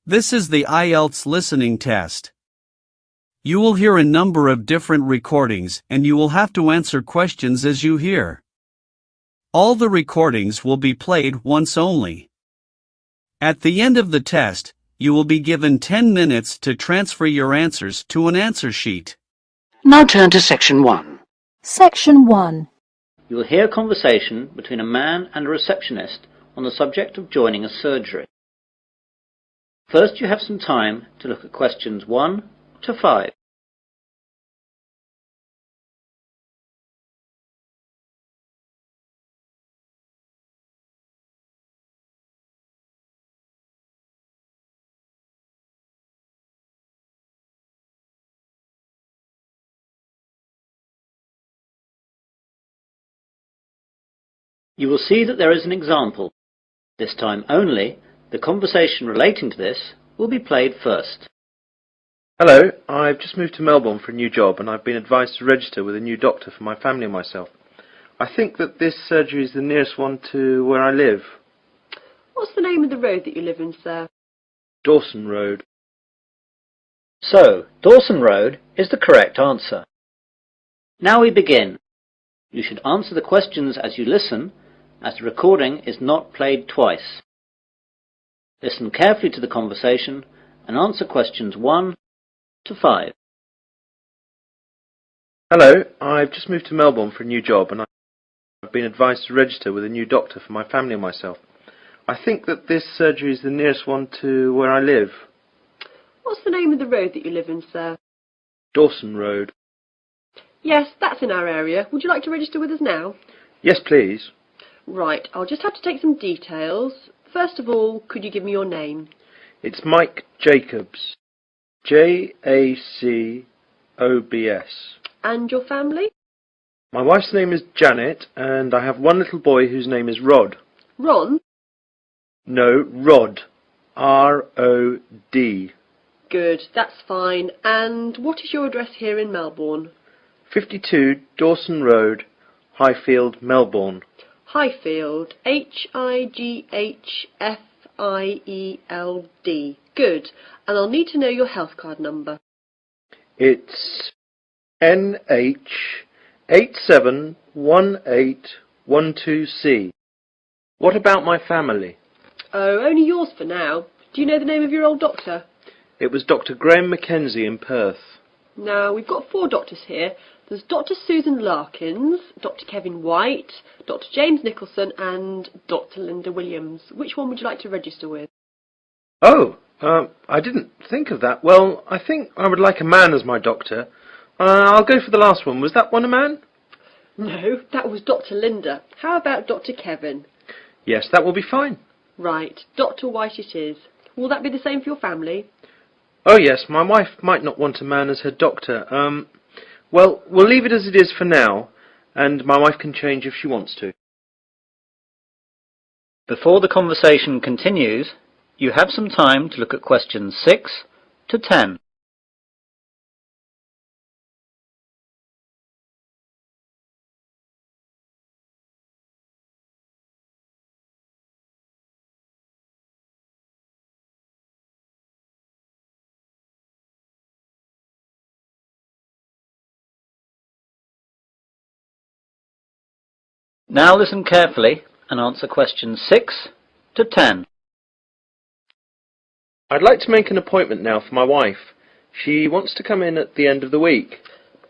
This is the IELTS Listening Test. You will hear a number of different recordings and you will have to answer questions as you hear. All the recordings will be played once only. At the end of the test, you will be given 10 minutes to transfer your answers to an answer sheet. Now turn to Section 1. Section 1. You will hear a conversation between a man and a receptionist on the subject of joining a surgery. First, you have some time to look at questions 1 to 5. You will see that there is an example. This time only, the conversation relating to this will be played first. Hello, I've just moved to Melbourne for a new job and I've been advised to register with a new doctor for my family and myself. I think that this surgery is the nearest one to where I live. What's the name of the road that you live in, sir? Dawson Road. So, Dawson Road is the correct answer. Now we begin. You should answer the questions as you listen, as the recording is not played twice. Listen carefully to the conversation and answer questions 1 to 5. Hello, I've just moved to Melbourne for a new job and I've been advised to register with a new doctor for my family and myself. I think that this surgery is the nearest one to where I live. What's the name of the road that you live in, sir? Dawson Road. Yes, that's in our area. Would you like to register with us now? Yes, please. Right, I'll just have to take some details. First of all, could you give me your name? It's Mike Jacobs. Jacobs. And your family? My wife's name is Janet and I have one little boy whose name is Rod. Ron? No, Rod. R-O-D. Good, that's fine. And what is your address here in Melbourne? 52 Dawson Road, Highfield, Melbourne. Highfield. Highfield. Good. And I'll need to know your health card number. It's NH871812C. What about my family? Oh, only yours for now. Do you know the name of your old doctor? It was Dr. Graham Mackenzie in Perth. Now, we've got 4 doctors here. There's Dr. Susan Larkins, Dr. Kevin White, Dr. James Nicholson and Dr. Linda Williams. Which one would you like to register with? Oh, I didn't think of that. Well, I think I would like a man as my doctor. I'll go for the last one. Was that one a man? No, that was Dr. Linda. How about Dr. Kevin? Yes, that will be fine. Right, Dr. White it is. Will that be the same for your family? Oh yes, my wife might not want a man as her doctor. Well, we'll leave it as it is for now, and my wife can change if she wants to. Before the conversation continues, you have some time to look at questions 6 to 10. Now listen carefully and answer questions 6 to 10. I'd like to make an appointment now for my wife. She wants to come in at the end of the week.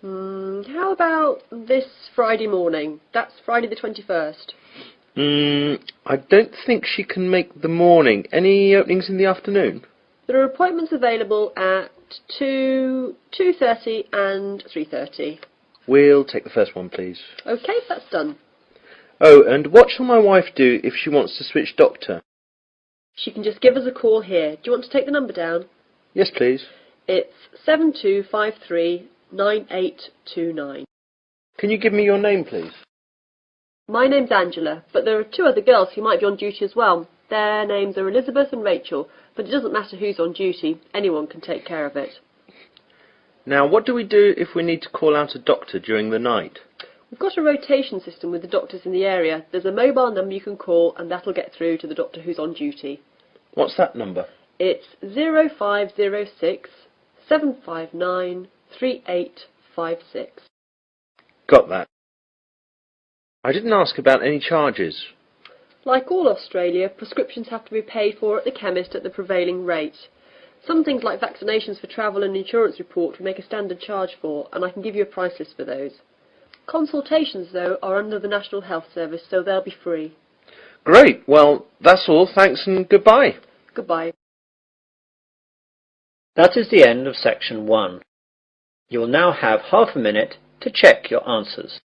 How about this Friday morning? That's Friday the 21st. I don't think she can make the morning. Any openings in the afternoon? There are appointments available at 2, 2:30 and 3:30. We'll take the first one, please. OK, that's done. Oh, and what shall my wife do if she wants to switch doctor? She can just give us a call here. Do you want to take the number down? Yes, please. It's 72539829. Can you give me your name, please? My name's Angela, but there are 2 other girls who might be on duty as well. Their names are Elizabeth and Rachel, but it doesn't matter who's on duty. Anyone can take care of it. Now, what do we do if we need to call out a doctor during the night? We've got a rotation system with the doctors in the area. There's a mobile number you can call and that'll get through to the doctor who's on duty. What's that number? It's 0506 759 3856. Got that. I didn't ask about any charges. Like all Australia, prescriptions have to be paid for at the chemist at the prevailing rate. Some things like vaccinations for travel and insurance report we make a standard charge for, and I can give you a price list for those. Consultations, though, are under the National Health Service, so they'll be free. Great. Well, that's all. Thanks and goodbye. Goodbye. That is the end of section 1. You will now have half a minute to check your answers.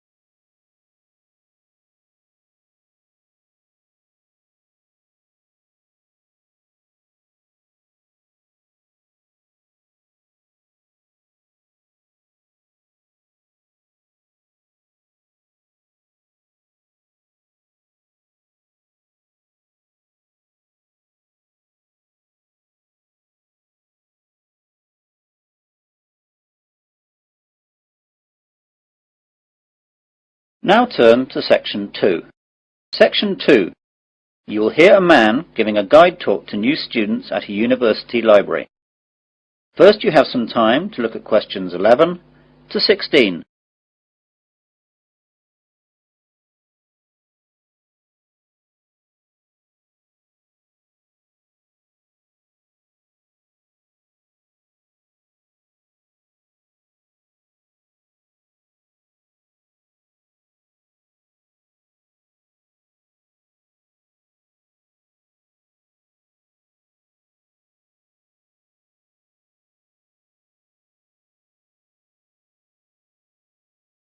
Now turn to section 2. Section 2. You will hear a man giving a guide talk to new students at a university library. First you have some time to look at questions 11 to 16.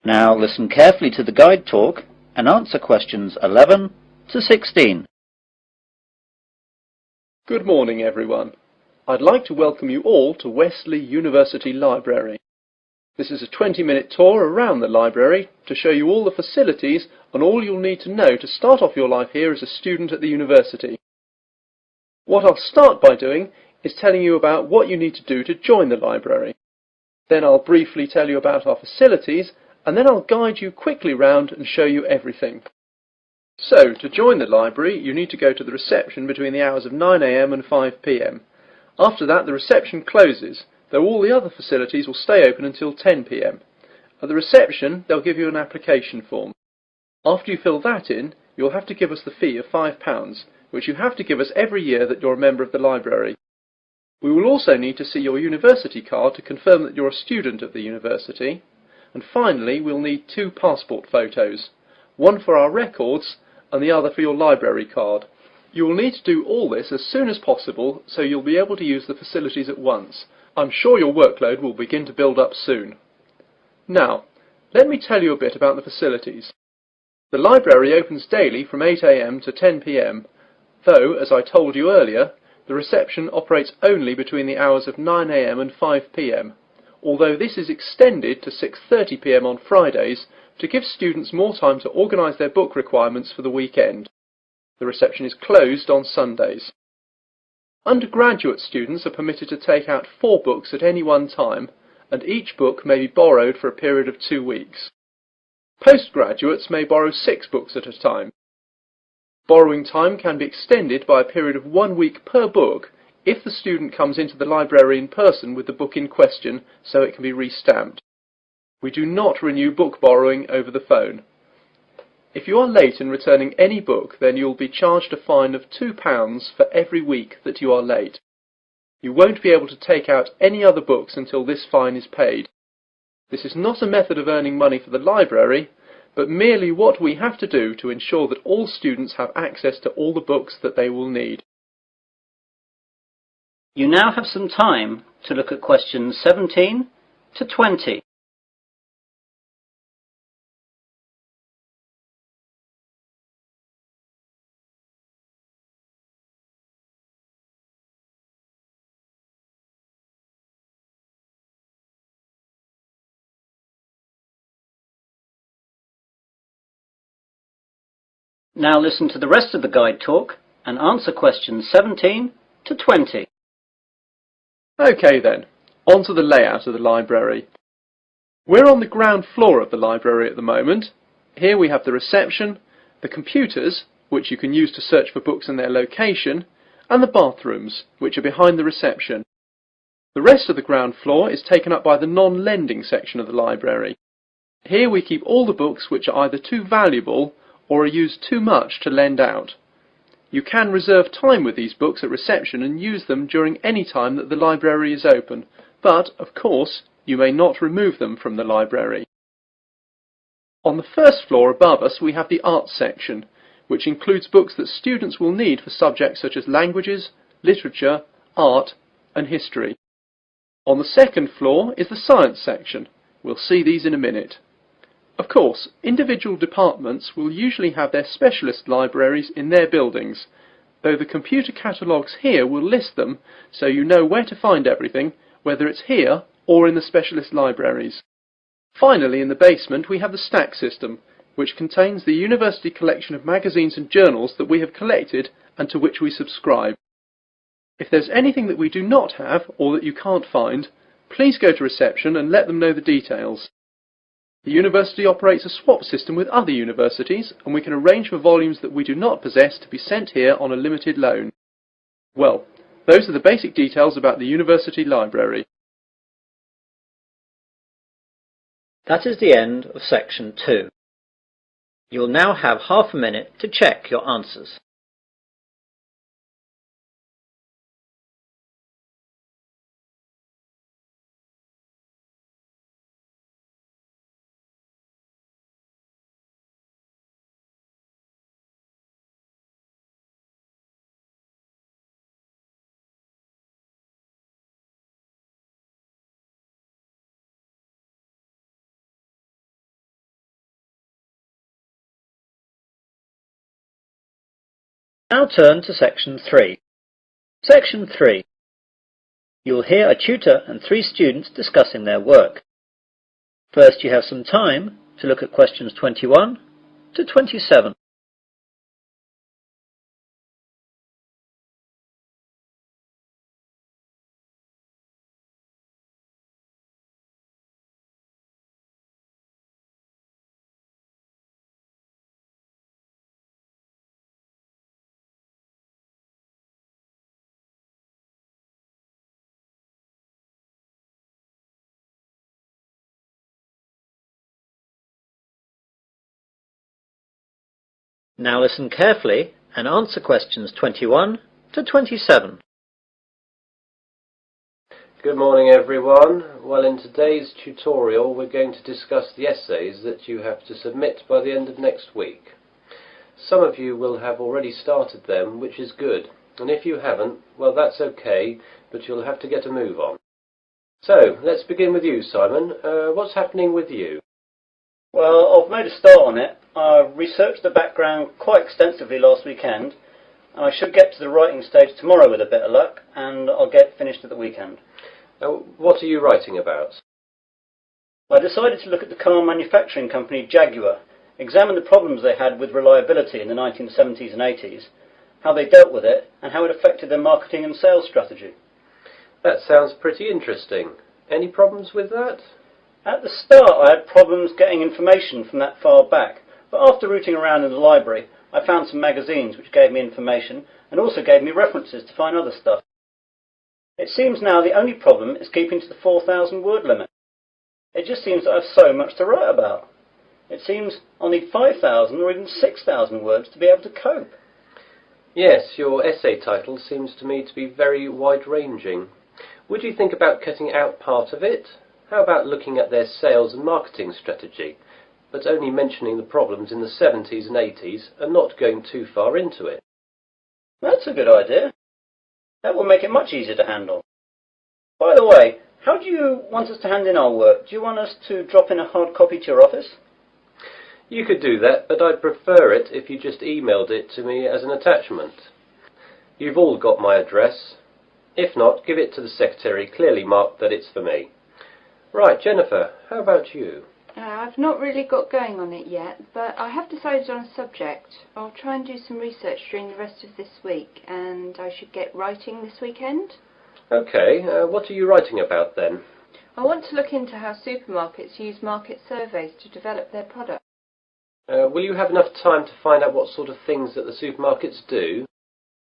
Now listen carefully to the guide talk and answer questions 11 to 16. Good morning, everyone. I'd like to welcome you all to Wesley University Library. This is a 20-minute tour around the library to show you all the facilities and all you'll need to know to start off your life here as a student at the university. What I'll start by doing is telling you about what you need to do to join the library. Then I'll briefly tell you about our facilities, and then I'll guide you quickly round and show you everything. So, to join the library, you need to go to the reception between the hours of 9 AM and 5 PM. After that, the reception closes, though all the other facilities will stay open until 10 PM. At the reception, they'll give you an application form. After you fill that in, you'll have to give us the fee of £5, which you have to give us every year that you're a member of the library. We will also need to see your university card to confirm that you're a student of the university. And finally, we'll need 2 passport photos, one for our records and the other for your library card. You will need to do all this as soon as possible so you'll be able to use the facilities at once. I'm sure your workload will begin to build up soon. Now, let me tell you a bit about the facilities. The library opens daily from 8 AM to 10 PM, though, as I told you earlier, the reception operates only between the hours of 9 AM and 5 PM. Although this is extended to 6:30 PM on Fridays to give students more time to organise their book requirements for the weekend. The reception is closed on Sundays. Undergraduate students are permitted to take out 4 books at any one time, and each book may be borrowed for a period of 2 weeks. Postgraduates may borrow 6 books at a time. Borrowing time can be extended by a period of 1 week per book if the student comes into the library in person with the book in question so it can be re-stamped. We do not renew book borrowing over the phone. If you are late in returning any book, then you will be charged a fine of £2 for every week that you are late. You won't be able to take out any other books until this fine is paid. This is not a method of earning money for the library, but merely what we have to do to ensure that all students have access to all the books that they will need. You now have some time to look at questions 17 to 20. Now listen to the rest of the guide talk and answer questions 17 to 20. Okay then, on to the layout of the library. We're on the ground floor of the library at the moment. Here we have the reception, the computers, which you can use to search for books and their location, and the bathrooms, which are behind the reception. The rest of the ground floor is taken up by the non-lending section of the library. Here we keep all the books which are either too valuable or are used too much to lend out. You can reserve time with these books at reception and use them during any time that the library is open, but, of course, you may not remove them from the library. On the first floor above us we have the arts section, which includes books that students will need for subjects such as languages, literature, art and history. On the second floor is the science section. We'll see these in a minute. Of course, individual departments will usually have their specialist libraries in their buildings, though the computer catalogues here will list them so you know where to find everything, whether it's here or in the specialist libraries. Finally, in the basement we have the stack system, which contains the university collection of magazines and journals that we have collected and to which we subscribe. If there's anything that we do not have or that you can't find, please go to reception and let them know the details. The university operates a swap system with other universities, and we can arrange for volumes that we do not possess to be sent here on a limited loan. Well, those are the basic details about the university library. That is the end of section 2. You will now have half a minute to check your answers. Now turn to section 3. Section 3. You will hear a tutor and 3 students discussing their work. First, you have some time to look at questions 21 to 27. Now listen carefully and answer questions 21 to 27. Good morning everyone. Well, in today's tutorial we're going to discuss the essays that you have to submit by the end of next week. Some of you will have already started them, which is good, and if you haven't, well that's okay, but you'll have to get a move on. So, let's begin with you, Simon. What's happening with you? Well, I've made a start on it. I researched the background quite extensively last weekend, and I should get to the writing stage tomorrow with a bit of luck, and I'll get finished at the weekend. What are you writing about? I decided to look at the car manufacturing company Jaguar, examine the problems they had with reliability in the 1970s and 80s, how they dealt with it, and how it affected their marketing and sales strategy. That sounds pretty interesting. Any problems with that? At the start I had problems getting information from that far back, but after rooting around in the library I found some magazines which gave me information and also gave me references to find other stuff. It seems now the only problem is keeping to the 4,000 word limit. It just seems that I have so much to write about. It seems I'll need 5,000 or even 6,000 words to be able to cope. Yes, your essay title seems to me to be very wide-ranging. Would you think about cutting out part of it? How about looking at their sales and marketing strategy, but only mentioning the problems in the 70s and 80s and not going too far into it? That's a good idea. That will make it much easier to handle. By the way, how do you want us to hand in our work? Do you want us to drop in a hard copy to your office? You could do that, but I'd prefer it if you just emailed it to me as an attachment. You've all got my address. If not, give it to the secretary, clearly marked that it's for me. Right, Jennifer, how about you? I've not really got going on it yet, but I have decided on a subject. I'll try and do some research during the rest of this week, and I should get writing this weekend. Okay, what are you writing about then? I want to look into how supermarkets use market surveys to develop their products. Will you have enough time to find out what sort of things that the supermarkets do?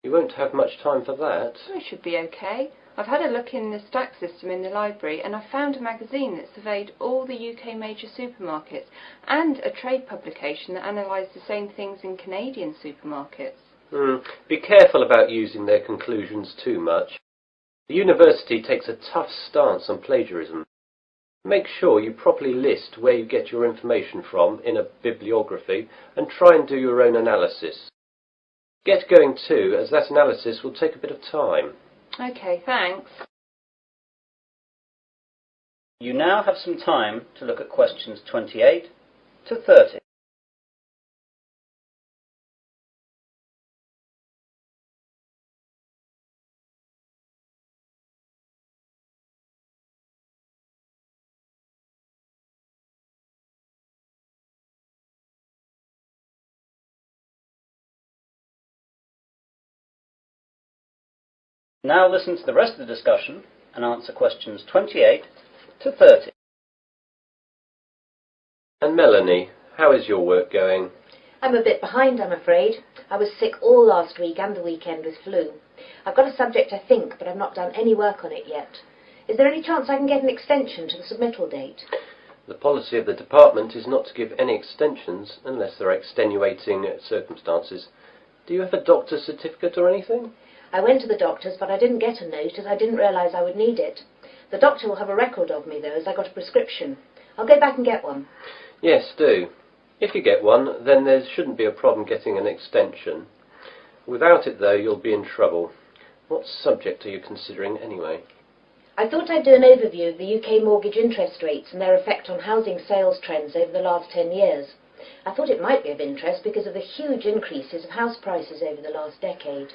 You won't have much time for that. I should be okay. I've had a look in the stack system in the library and I found a magazine that surveyed all the UK major supermarkets and a trade publication that analysed the same things in Canadian supermarkets. Be careful about using their conclusions too much. The university takes a tough stance on plagiarism. Make sure you properly list where you get your information from in a bibliography and try and do your own analysis. Get going too, as that analysis will take a bit of time. Okay, thanks. You now have some time to look at questions 28 to 30. Now listen to the rest of the discussion and answer questions 28 to 30. And Melanie, how is your work going? I'm a bit behind, I'm afraid. I was sick all last week and the weekend with flu. I've got a subject, I think, but I've not done any work on it yet. Is there any chance I can get an extension to the submittal date? The policy of the department is not to give any extensions unless there are extenuating circumstances. Do you have a doctor's certificate or anything? I went to the doctor's, but I didn't get a note as I didn't realise I would need it. The doctor will have a record of me, though, as I got a prescription. I'll go back and get one. Yes, do. If you get one, then there shouldn't be a problem getting an extension. Without it, though, you'll be in trouble. What subject are you considering, anyway? I thought I'd do an overview of the UK mortgage interest rates and their effect on housing sales trends over the last 10 years. I thought it might be of interest because of the huge increases of house prices over the last decade.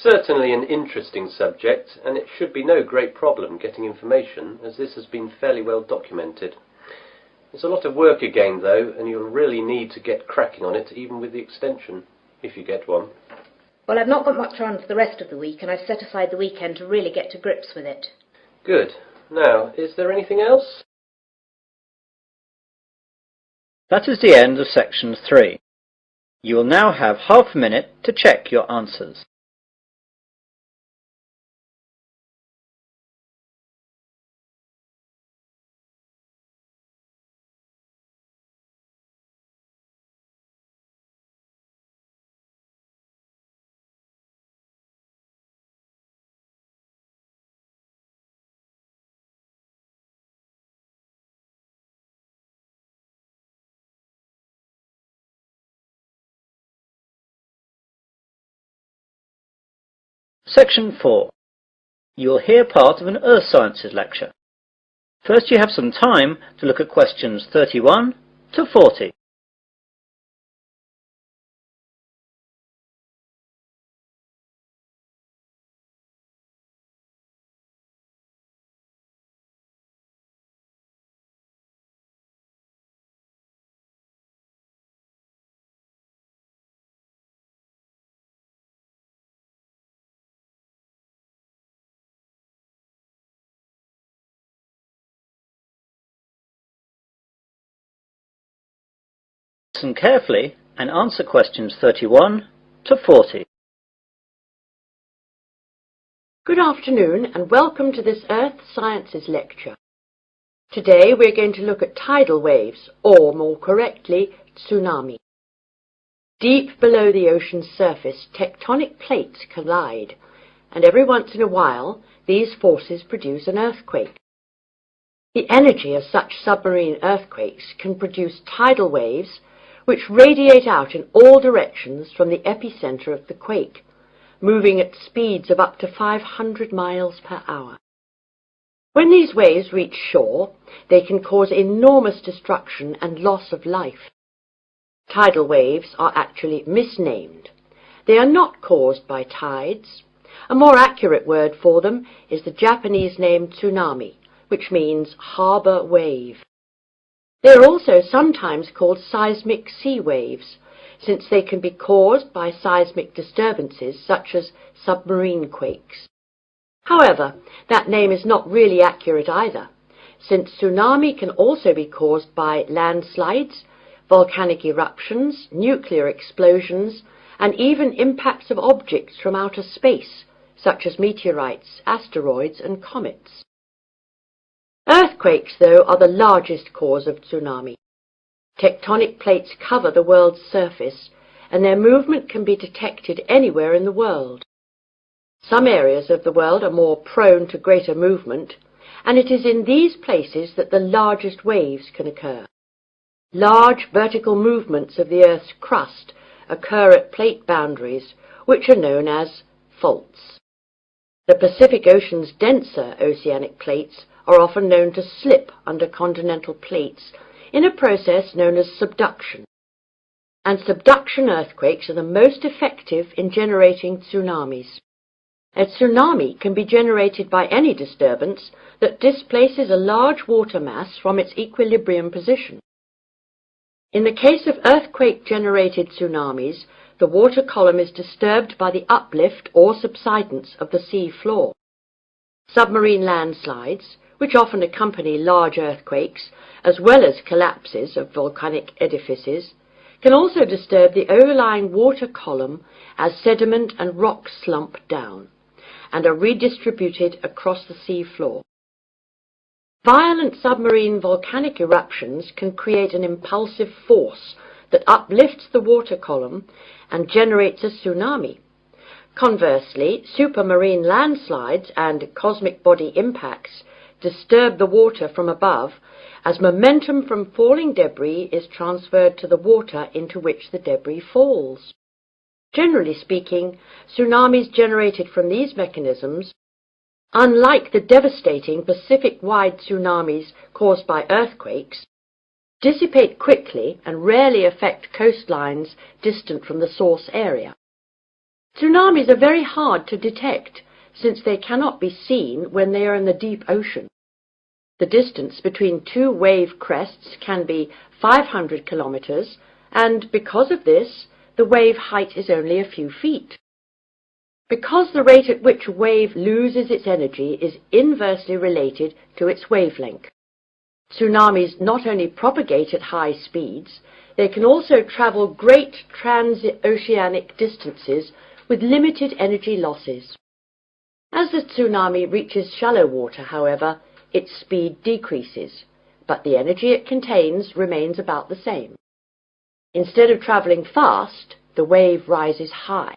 Certainly an interesting subject, and it should be no great problem getting information, as this has been fairly well documented. It's a lot of work again, though, and you'll really need to get cracking on it, even with the extension, if you get one. Well, I've not got much on for the rest of the week, and I've set aside the weekend to really get to grips with it. Good. Now, is there anything else? That is the end of section 3. You will now have half a minute to check your answers. Section 4. You will hear part of an Earth Sciences lecture. First you have some time to look at questions 31 to 40. Listen carefully and answer questions 31 to 40. Good afternoon and welcome to this Earth Sciences lecture. Today we're going to look at tidal waves, or more correctly, tsunami. Deep below the ocean's surface, tectonic plates collide, and every once in a while these forces produce an earthquake. The energy of such submarine earthquakes can produce tidal waves which radiate out in all directions from the epicenter of the quake, moving at speeds of up to 500 miles per hour. When these waves reach shore, they can cause enormous destruction and loss of life. Tidal waves are actually misnamed. They are not caused by tides. A more accurate word for them is the Japanese name tsunami, which means harbour wave. They are also sometimes called seismic sea waves, since they can be caused by seismic disturbances such as submarine quakes. However, that name is not really accurate either, since tsunami can also be caused by landslides, volcanic eruptions, nuclear explosions, and even impacts of objects from outer space, such as meteorites, asteroids, and comets. Earthquakes, though, are the largest cause of tsunami. Tectonic plates cover the world's surface, and their movement can be detected anywhere in the world. Some areas of the world are more prone to greater movement, and it is in these places that the largest waves can occur. Large vertical movements of the Earth's crust occur at plate boundaries, which are known as faults. The Pacific Ocean's denser oceanic plates are often known to slip under continental plates in a process known as subduction. And subduction earthquakes are the most effective in generating tsunamis. A tsunami can be generated by any disturbance that displaces a large water mass from its equilibrium position. In the case of earthquake-generated tsunamis, the water column is disturbed by the uplift or subsidence of the sea floor. Submarine landslides, which often accompany large earthquakes, as well as collapses of volcanic edifices, can also disturb the overlying water column as sediment and rocks slump down and are redistributed across the sea floor. Violent submarine volcanic eruptions can create an impulsive force that uplifts the water column and generates a tsunami. Conversely, supermarine landslides and cosmic body impacts disturb the water from above as momentum from falling debris is transferred to the water into which the debris falls. Generally speaking, tsunamis generated from these mechanisms, unlike the devastating Pacific-wide tsunamis caused by earthquakes, dissipate quickly and rarely affect coastlines distant from the source area. Tsunamis are very hard to detect since they cannot be seen when they are in the deep ocean. The distance between two wave crests can be 500 kilometers, and because of this, the wave height is only a few feet. Because the rate at which a wave loses its energy is inversely related to its wavelength. Tsunamis not only propagate at high speeds, they can also travel great transoceanic distances with limited energy losses. As the tsunami reaches shallow water, however, its speed decreases, but the energy it contains remains about the same. Instead of travelling fast, the wave rises high.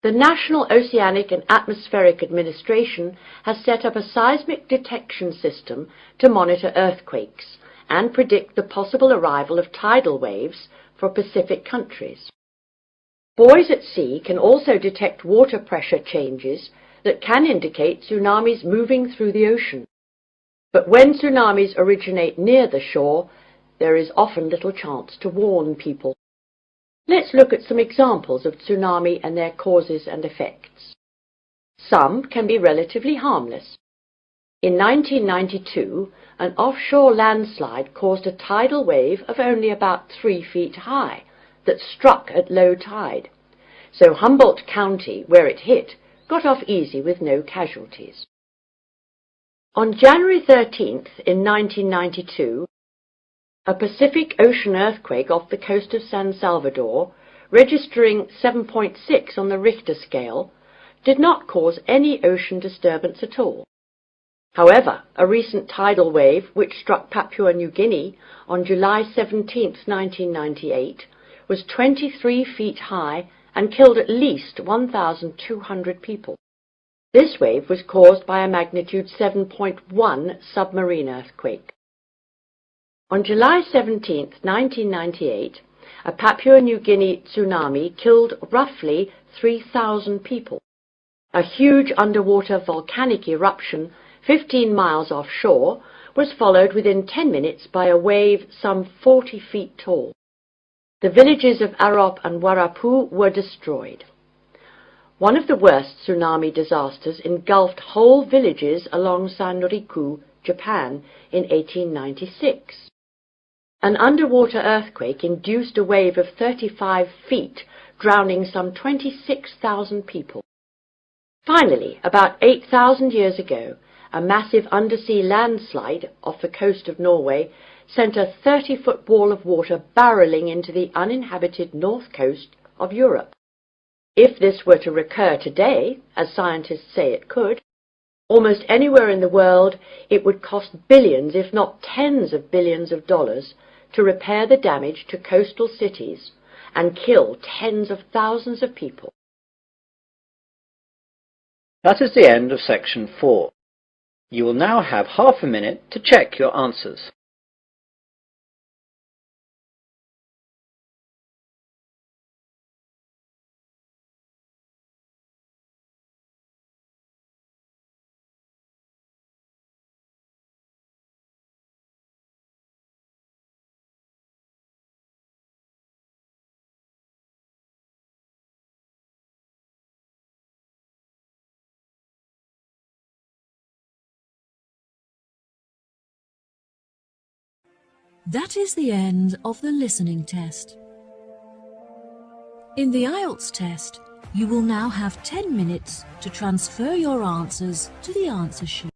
The National Oceanic and Atmospheric Administration has set up a seismic detection system to monitor earthquakes and predict the possible arrival of tidal waves for Pacific countries. Buoys at sea can also detect water pressure changes that can indicate tsunamis moving through the ocean. But when tsunamis originate near the shore, there is often little chance to warn people. Let's look at some examples of tsunami and their causes and effects. Some can be relatively harmless. In 1992, an offshore landslide caused a tidal wave of only about 3 feet high that struck at low tide, so Humboldt County, where it hit, got off easy with no casualties. On January 13th in 1992, a Pacific Ocean earthquake off the coast of San Salvador, registering 7.6 on the Richter scale, did not cause any ocean disturbance at all. However, a recent tidal wave which struck Papua New Guinea on July 17, 1998, was 23 feet high and killed at least 1,200 people. This wave was caused by a magnitude 7.1 submarine earthquake. On July 17, 1998, a Papua New Guinea tsunami killed roughly 3,000 people. A huge underwater volcanic eruption 15 miles offshore was followed within 10 minutes by a wave some 40 feet tall. The villages of Arop and Warapu were destroyed. One of the worst tsunami disasters engulfed whole villages along Sanriku, Japan, in 1896. An underwater earthquake induced a wave of 35 feet, drowning some 26,000 people. Finally, about 8,000 years ago, a massive undersea landslide off the coast of Norway sent a 30-foot wall of water barreling into the uninhabited north coast of Europe. If this were to recur today, as scientists say it could, almost anywhere in the world, it would cost billions, if not tens of billions of dollars, to repair the damage to coastal cities and kill tens of thousands of people. That is the end of section 4. You will now have half a minute to check your answers. That is the end of the listening test. In the IELTS test, you will now have 10 minutes to transfer your answers to the answer sheet.